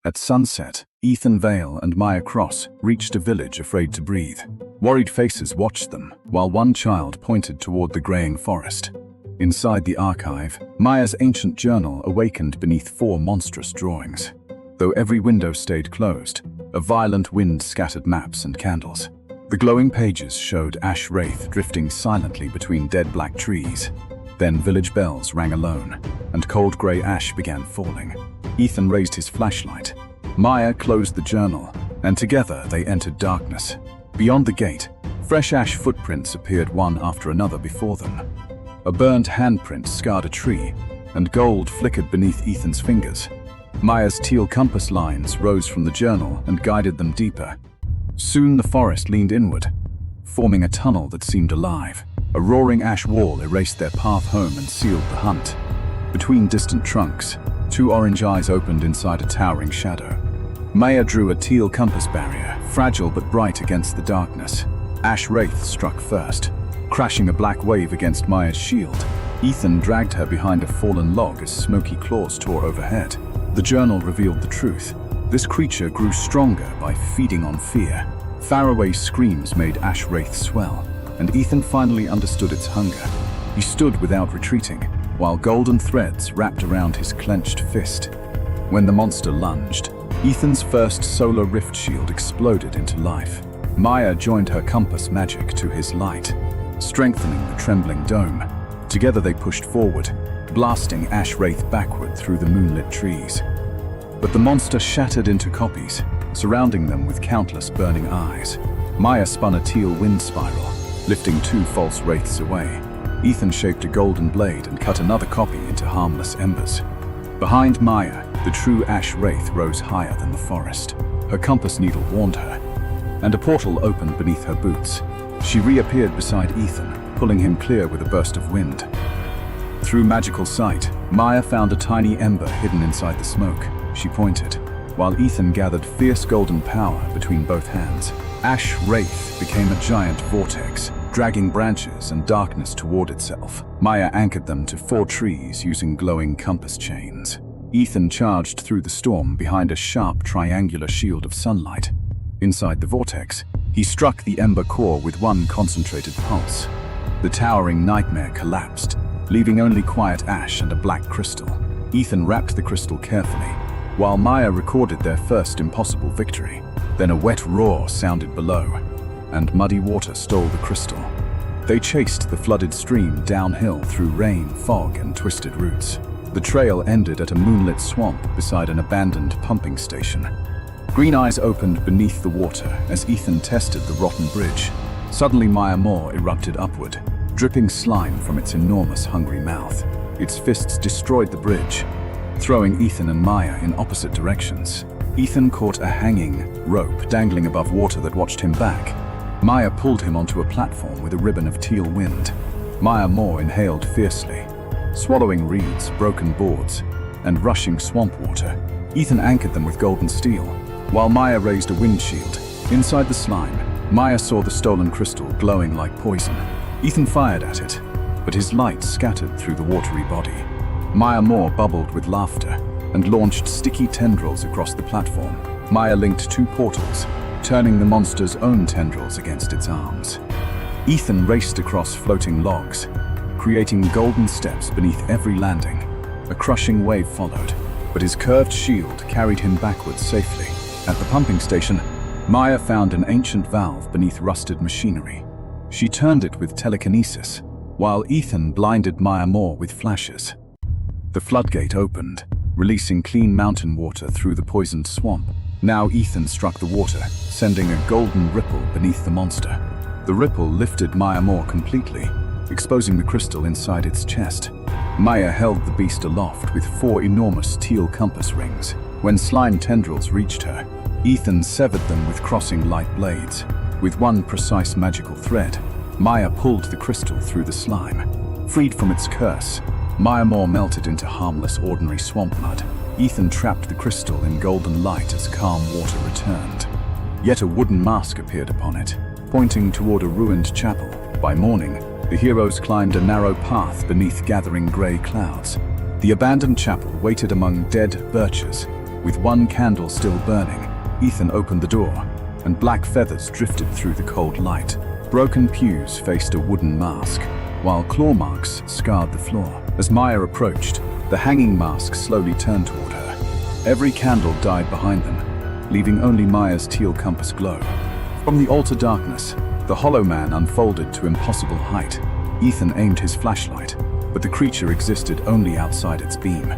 At sunset, Ethan Vale and Maya Cross reached a village afraid to breathe. Worried faces watched them, while one child pointed toward the graying forest. Inside the archive, Maya's ancient journal awakened beneath 4 monstrous drawings. Though every window stayed closed, a violent wind scattered maps and candles. The glowing pages showed ash wraith drifting silently between dead black trees. Then village bells rang alone, and cold grey ash began falling. Ethan raised his flashlight. Maya closed the journal, and together they entered darkness. Beyond the gate, fresh ash footprints appeared one after another before them. A burned handprint scarred a tree, and gold flickered beneath Ethan's fingers. Maya's teal compass lines rose from the journal and guided them deeper. Soon the forest leaned inward, forming a tunnel that seemed alive. A roaring ash wall erased their path home and sealed the hunt. Between distant trunks, 2 orange eyes opened inside a towering shadow. Maya drew a teal compass barrier, fragile but bright against the darkness. Ash wraith struck first, crashing a black wave against Maya's shield. Ethan dragged her behind a fallen log as smoky claws tore overhead. The journal revealed the truth. This creature grew stronger by feeding on fear. Faraway screams made ash wraith swell, and Ethan finally understood its hunger. He stood without retreating, while golden threads wrapped around his clenched fist. When the monster lunged, Ethan's first solar rift shield exploded into life. Maya joined her compass magic to his light, strengthening the trembling dome. Together they pushed forward, blasting ash wraith backward through the moonlit trees. But the monster shattered into copies, surrounding them with countless burning eyes. Maya spun a teal wind spiral, lifting 2 false wraiths away. Ethan shaped a golden blade and cut another copy into harmless embers. Behind Maya, the true ash wraith rose higher than the forest. Her compass needle warned her, and a portal opened beneath her boots. She reappeared beside Ethan, pulling him clear with a burst of wind. Through magical sight, Maya found a tiny ember hidden inside the smoke. She pointed, while Ethan gathered fierce golden power between both hands. Ash wraith became a giant vortex, dragging branches and darkness toward itself. Maya anchored them to 4 trees using glowing compass chains. Ethan charged through the storm behind a sharp triangular shield of sunlight. Inside the vortex, he struck the ember core with one concentrated pulse. The towering nightmare collapsed, leaving only quiet ash and a black crystal. Ethan wrapped the crystal carefully, while Maya recorded their first impossible victory. Then a wet roar sounded below, and muddy water stole the crystal. They chased the flooded stream downhill through rain, fog, and twisted roots. The trail ended at a moonlit swamp beside an abandoned pumping station. Green eyes opened beneath the water as Ethan tested the rotten bridge. Suddenly Maya Moore erupted upward, dripping slime from its enormous hungry mouth. Its fists destroyed the bridge, throwing Ethan and Maya in opposite directions. Ethan caught a hanging rope dangling above water that watched him back. Maya pulled him onto a platform with a ribbon of teal wind. Maya Moore inhaled fiercely, swallowing reeds, broken boards, and rushing swamp water. Ethan anchored them with golden steel, while Maya raised a wind shield. Inside the slime, Maya saw the stolen crystal glowing like poison. Ethan fired at it, but his light scattered through the watery body. Maya Moore bubbled with laughter and launched sticky tendrils across the platform. Maya linked 2 portals, turning the monster's own tendrils against its arms. Ethan raced across floating logs, creating golden steps beneath every landing. A crushing wave followed, but his curved shield carried him backwards safely. At the pumping station, Maya found an ancient valve beneath rusted machinery. She turned it with telekinesis, while Ethan blinded Maya Moore with flashes. The floodgate opened, releasing clean mountain water through the poisoned swamp. Now Ethan struck the water, sending a golden ripple beneath the monster. The ripple lifted Maya Moore completely, exposing the crystal inside its chest. Maya held the beast aloft with 4 enormous teal compass rings. When slime tendrils reached her, Ethan severed them with crossing light blades. With one precise magical thread, Maya pulled the crystal through the slime. Freed from its curse, Maya Moore melted into harmless ordinary swamp mud. Ethan trapped the crystal in golden light as calm water returned. Yet a wooden mask appeared upon it, pointing toward a ruined chapel. By morning, the heroes climbed a narrow path beneath gathering grey clouds. The abandoned chapel waited among dead birches, With one candle still burning, Ethan opened the door, and black feathers drifted through the cold light. Broken pews faced a wooden mask, while claw marks scarred the floor. As Maya approached, the hanging mask slowly turned toward her. Every candle died behind them, leaving only Maya's teal compass glow. From the altar darkness, the hollow man unfolded to impossible height. Ethan aimed his flashlight, but the creature existed only outside its beam.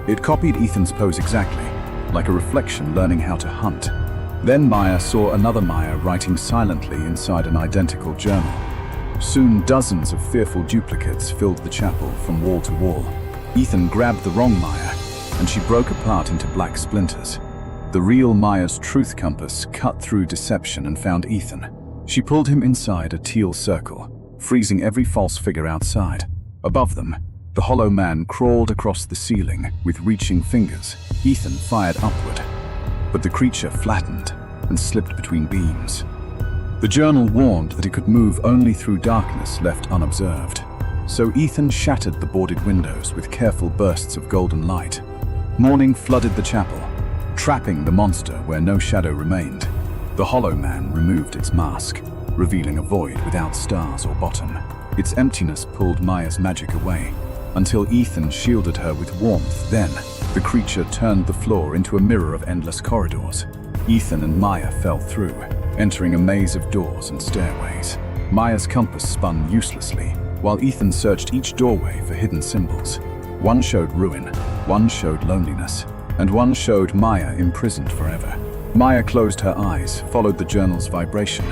It copied Ethan's pose exactly, like a reflection learning how to hunt. Then Maya saw another Maya writing silently inside an identical journal. Soon dozens of fearful duplicates filled the chapel from wall to wall. Ethan grabbed the wrong Maya, and she broke apart into black splinters. The real Maya's truth compass cut through deception and found Ethan. She pulled him inside a teal circle, freezing every false figure outside. Above them, the hollow man crawled across the ceiling with reaching fingers. Ethan fired upward, but the creature flattened and slipped between beams. The journal warned that it could move only through darkness left unobserved. So Ethan shattered the boarded windows with careful bursts of golden light. Morning flooded the chapel, trapping the monster where no shadow remained. The hollow man removed its mask, revealing a void without stars or bottom. Its emptiness pulled Maya's magic away, until Ethan shielded her with warmth. Then, the creature turned the floor into a mirror of endless corridors. Ethan and Maya fell through, entering a maze of doors and stairways. Maya's compass spun uselessly, while Ethan searched each doorway for hidden symbols. One showed ruin, one showed loneliness, and one showed Maya imprisoned forever. Maya closed her eyes, followed the journal's vibration,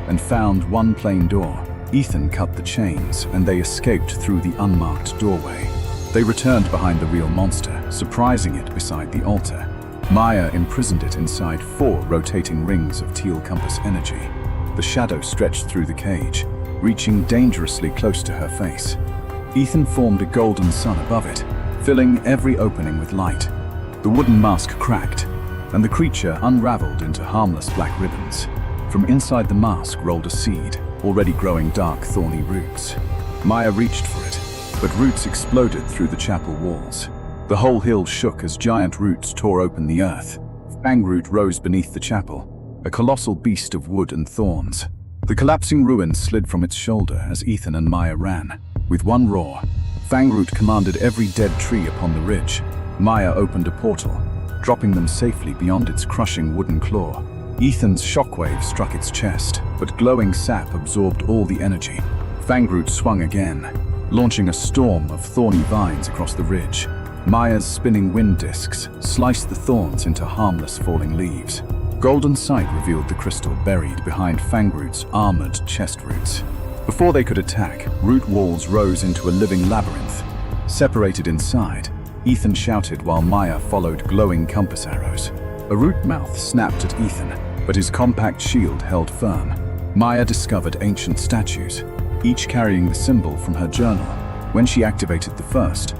and found one plain door. Ethan cut the chains, and they escaped through the unmarked doorway. They returned behind the real monster, surprising it beside the altar. Maya imprisoned it inside 4 rotating rings of teal compass energy. The shadow stretched through the cage, reaching dangerously close to her face. Ethan formed a golden sun above it, filling every opening with light. The wooden mask cracked, and the creature unraveled into harmless black ribbons. From inside the mask rolled a seed, already growing dark, thorny roots. Maya reached for it, but roots exploded through the chapel walls. The whole hill shook as giant roots tore open the earth. Fangroot rose beneath the chapel, a colossal beast of wood and thorns. The collapsing ruins slid from its shoulder as Ethan and Maya ran. With one roar, Fangroot commanded every dead tree upon the ridge. Maya opened a portal, dropping them safely beyond its crushing wooden claw. Ethan's shockwave struck its chest, but glowing sap absorbed all the energy. Fangroot swung again, launching a storm of thorny vines across the ridge. Maya's spinning wind discs sliced the thorns into harmless falling leaves. Golden sight revealed the crystal buried behind Fangroot's armored chest roots. Before they could attack, root walls rose into a living labyrinth. Separated inside, Ethan shouted while Maya followed glowing compass arrows. A root mouth snapped at Ethan, but his compact shield held firm. Maya discovered ancient statues, each carrying the symbol from her journal. When she activated the first,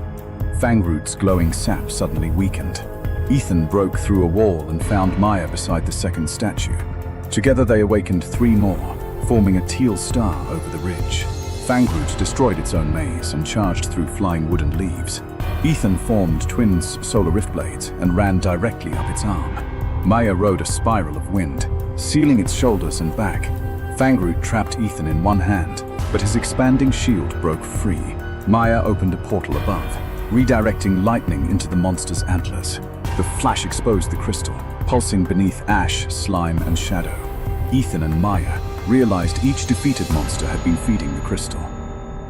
Fangroot's glowing sap suddenly weakened. Ethan broke through a wall and found Maya beside the second statue. Together they awakened 3 more, forming a teal star over the ridge. Fangroot destroyed its own maze and charged through flying wood and leaves. Ethan formed twin solar rift blades and ran directly up its arm. Maya rode a spiral of wind, sealing its shoulders and back. Fangroot trapped Ethan in one hand, but his expanding shield broke free. Maya opened a portal above, redirecting lightning into the monster's antlers. The flash exposed the crystal, pulsing beneath ash, slime, and shadow. Ethan and Maya realized each defeated monster had been feeding the crystal.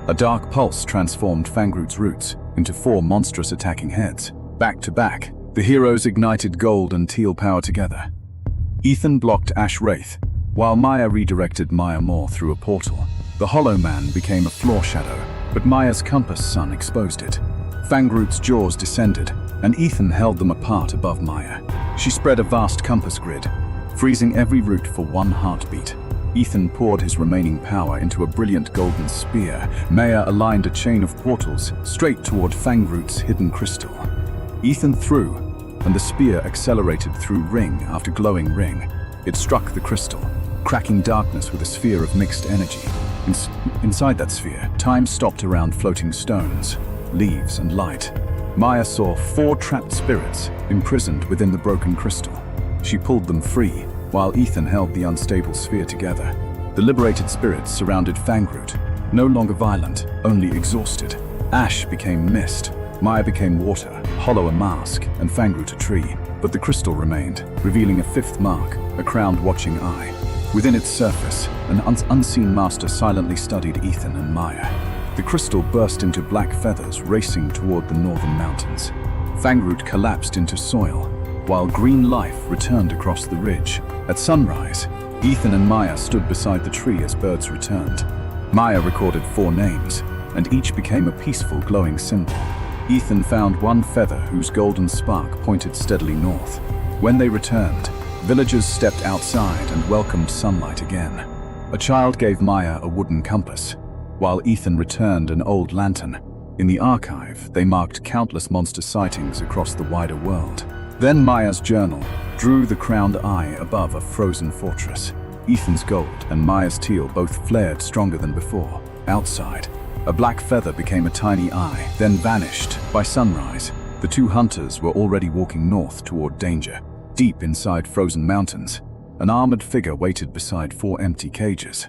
A dark pulse transformed Fangroot's roots into 4 monstrous attacking heads. Back to back, the heroes ignited gold and teal power together. Ethan blocked Ash Wraith, while Maya redirected Maya Moore through a portal. The Hollow Man became a floor shadow, but Maya's compass sun exposed it. Fangroot's jaws descended, and Ethan held them apart above Maya. She spread a vast compass grid, freezing every root for 1 heartbeat. Ethan poured his remaining power into a brilliant golden spear. Maya aligned a chain of portals straight toward Fangroot's hidden crystal. Ethan threw, and the spear accelerated through ring after glowing ring. It struck the crystal, cracking darkness with a sphere of mixed energy. Inside that sphere, time stopped around floating stones, leaves, and light. Maya saw 4 trapped spirits imprisoned within the broken crystal. She pulled them free, while Ethan held the unstable sphere together. The liberated spirits surrounded Fangroot, no longer violent, only exhausted. Ash became mist, Maya became water, Hollow a mask, and Fangroot a tree. But the crystal remained, revealing a 5th mark, a crowned watching eye. Within its surface, an unseen master silently studied Ethan and Maya. The crystal burst into black feathers racing toward the northern mountains. Fangroot collapsed into soil, while green life returned across the ridge. At sunrise, Ethan and Maya stood beside the tree as birds returned. Maya recorded 4 names, and each became a peaceful, glowing symbol. Ethan found 1 feather whose golden spark pointed steadily north. When they returned, villagers stepped outside and welcomed sunlight again. A child gave Maya a wooden compass, while Ethan returned an old lantern. In the archive, they marked countless monster sightings across the wider world. Then Maya's journal drew the crowned eye above a frozen fortress. Ethan's gold and Maya's teal both flared stronger than before. Outside, a black feather became a tiny eye, then vanished. By sunrise, the 2 hunters were already walking north toward danger. Deep inside frozen mountains, an armored figure waited beside 4 empty cages.